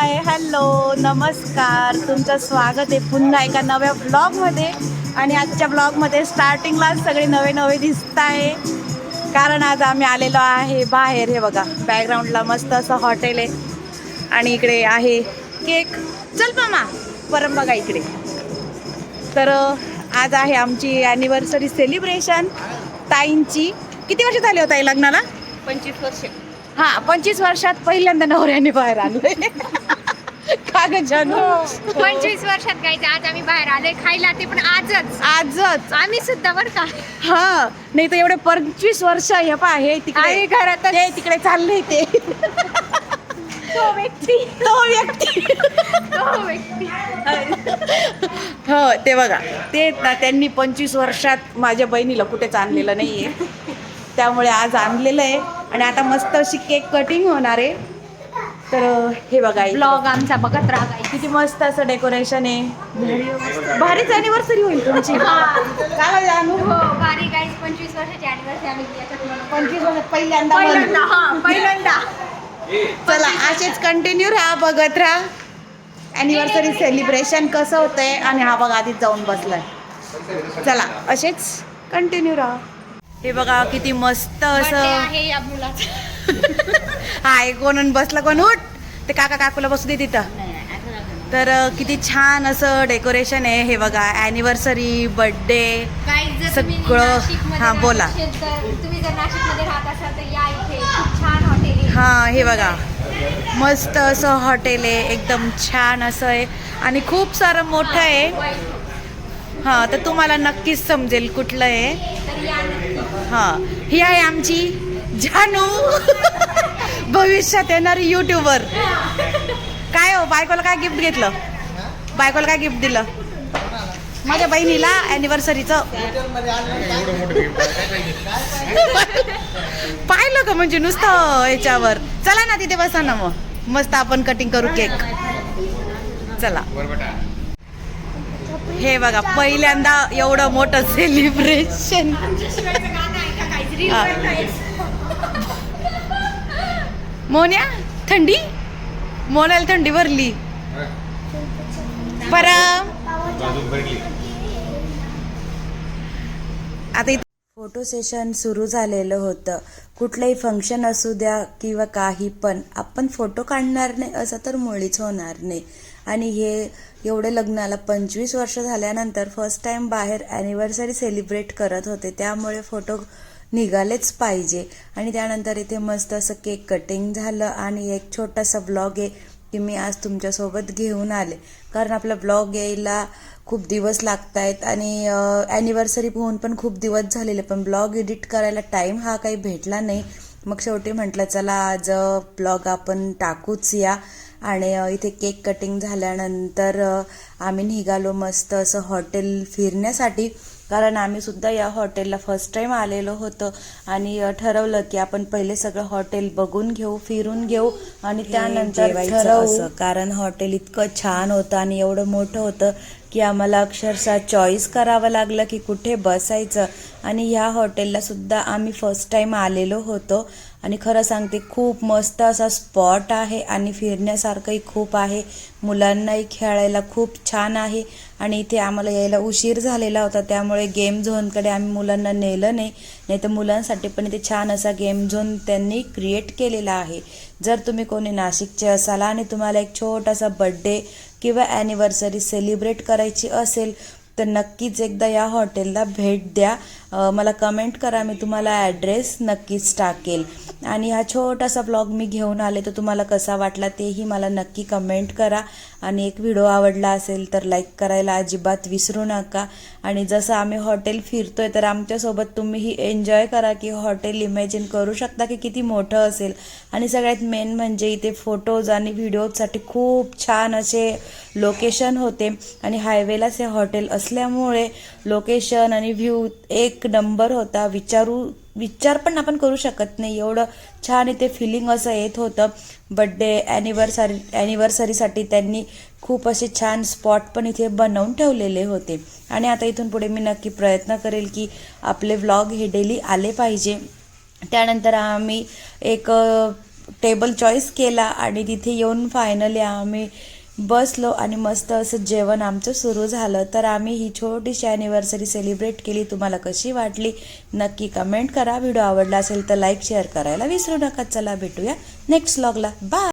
Hi hello नमस्कार, तुमचं स्वागत आहे पुन्हा एका नव्या ब्लॉगमध्ये. आणि आजच्या ब्लॉगमध्ये स्टार्टिंगलाच सगळे नवे नवे दिसत आहे, कारण आज आम्ही आलेलो आहे बाहेर. हे बघा बॅकग्राऊंडला मस्त असं हॉटेल आहे आणि इकडे आहे केक. चल मामा परत बघा इकडे. तर आज आहे आमची ॲनिव्हर्सरी सेलिब्रेशन ताईंची. किती वर्ष झाली होता लग्नाला? 25 वर्ष. हा, 25 वर्षात पहिल्यांदा नवऱ्याने बाहेर आणले. का ग जानू? 25 वर्षात गायचं आज आम्ही बाहेर आलोय खायला, ते पण आजच आम्ही सुद्धा बरं का. हा, नाही तर एवढे 25 वर्ष हे पा हे तिकडे घरात ते तिकडे चालले ते. तो व्यक्ती हो ते बघा, ते त्यांनी 25 वर्षात माझ्या बहिणीला कुठेच आणलेलं नाहीये, त्यामुळे आज आणलेलं आहे. आणि आता मस्त अशी केक कटिंग होणार आहे. तर हे बघा ब्लॉग आमचा बघत राहा. किती मस्त असं डेकोरेशन आहे. भारीच अॅनिव्हर्सरी होईल तुमची. काय जानू? हो भारी गाईज, 25 वर्षाची अॅनिव्हर्सरी आम्ही याच्यात म्हणून 25 वर्षात पहिल्यांदा. पहिल्यांदा चला असेच कंटिन्यू राहा, बघत राहा ॲनिव्हर्सरी सेलिब्रेशन कसं होतंय. आणि हा बघा आधीच जाऊन बसलाय. चला असेच कंटिन्यू राहा. हे बघा किती मस्त असं आहे या मुलाचं. हाय कोण बसला, कोण उठ, ते काका काकूला बसू दे तिथं. तर किती छान असं डेकोरेशन आहे. हे बघा ॲनिव्हर्सरी, बर्थडे सगळं. हा बोला. तुम्ही जर नाशिकमध्ये राहत असाल तर या इथे, खूप छान हॉटेल आहे. हा हे बघा मस्त असं हॉटेल आहे, एकदम छान असं आहे आणि खूप सारं मोठं आहे. हां तर तुम्हाला नक्कीच समजेल कुठलं आहे. तर या नक्की. हां ही आहे आमची जानू. भविष्यात येणारी यूट्यूबर. काय हो, बायकोला काय गिफ्ट घेतलं? बायकोला काय गिफ्ट दिलं? माझ्या बहिणीला ॲनिव्हर्सरीचं पाहिलं का, म्हणजे नुसतं याच्यावर. चला ना तिथे बसा ना, मग मस्त आपण कटिंग करू केक. चला. हे बघा पहिल्यांदा एवढं मोठं सेलिब्रेशन. मोन्या थंडी, मोनाला थंडी भरली पर. आता इथं फोटो सेशन सुरू झालेलं होतं. कुठलंही फंक्शन असू द्या किंवा काही पण, आपण फोटो काढणार नाही असं तर मुळीच होणार नाही. आणि हे एवढे लग्नाला 25 वर्ष झाल्यानंतर फर्स्ट टाइम बाहेर ॲनिव्हर्सरी सेलिब्रेट करत होते, त्यामुळे फोटो निघालेच पाहिजे. आणि त्यानंतर इथे मस्त असं केक कटिंग झालं आणि एक छोटासा ब्लॉग आहे की मी आज तुमच्यासोबत घेऊन आले, कारण आपला ब्लॉग यायला खूप दिवस लागत आहेत आणि ॲनिव्हर्सरी होऊन पण खूप दिवस झालेले, पण ब्लॉग एडिट करायला टाईम हा काही भेटला नाही. मग शेवटी म्हटलं चला आज ब्लॉग आपण टाकूच या. आणि इथे केक कटिंग झाल्यानंतर आम्ही निघालो मस्त असं हॉटेल फिरण्यासाठी, कारण आम्ही सुद्धा या हॉटेलला फर्स्ट टाइम आलेलो होतो. आणि ठरवलं की आपण पहिले सगळं हॉटेल बघून घेऊ, फिरून घेऊ आणि त्यानंतर ठरवू. कारण हॉटेल इतकं छान होतं आणि एवढं मोठं होतं की आम्हाला अक्षरशः चॉईस करावं लागलं की कुठे बसायचं. आणि ह्या हॉटेलला सुद्धा आम्ही फर्स्ट टाइम आलेलो होतो. आणि खरं सांगते खूप मस्त असा स्पॉट आहे आणि फिरण्यासारखंही खूप आहे, मुलांनाही खेळायला खूप छान आहे. आणि इथे आम्हाला यायला उशीर झालेला होता, त्यामुळे गेम झोनकडे आम्ही मुलांना नेलं नाही तर मुलांसाठी पण इथे छान असा गेम झोन त्यांनी क्रिएट केलेला आहे. जर तुम्ही कोणी नाशिकचे असाल आणि तुम्हाला एक छोटासा बर्थडे किंवा ॲनिव्हर्सरी सेलिब्रेट करायची असेल तर नक्कीच एकदा या हॉटेलला भेट द्या. मला कमेंट करा, मी तुम्हाला ॲड्रेस नक्कीच टाकेल. आणि हा छोटासा ब्लॉग मी घेऊन आले, तर तुम्हाला कसा वाटला तेही मला नक्की कमेंट करा. आणि एक व्हिडिओ आवडला असेल तर लाईक करायला अजिबात विसरू नका. आणि जसं आम्ही हॉटेल फिरतोय तर आमच्यासोबत तुम्हीही एन्जॉय करा की हॉटेल इमॅजिन करू शकता की किती मोठं असेल. आणि सगळ्यात मेन म्हणजे इथे फोटोज आणि व्हिडिओसाठी खूप छान असे लोकेशन होते आणि हायवेलाच हे हॉटेल असल्यामुळे लोकेशन आणि व्ह्यू एक नंबर होता. विचार पण आपण करू शकत नाही, एवढं छान इथे फिलिंग असं येत होतं. बड्डे ॲनिव्हर्सरीसाठी त्यांनी खूप असे छान स्पॉट पण इथे बनवून ठेवलेले होते. आणि आता इथून पुढे मी नक्की प्रयत्न करेल की आपले व्लॉग हे डेली आले पाहिजे. त्यानंतर आम्ही एक टेबल चॉईस केला आणि तिथे येऊन फायनली आम्ही बसलो आणि मस्त असं जेवण आमचं सुरू झालं. तर आम्ही ही छोटीशी ॲनिव्हर्सरी सेलिब्रेट केली. तुम्हाला कशी वाटली नक्की कमेंट करा. व्हिडिओ आवडला असेल तर लाईक शेअर करायला विसरू नका. चला भेटूया नेक्स्ट व्लॉगला. बाय.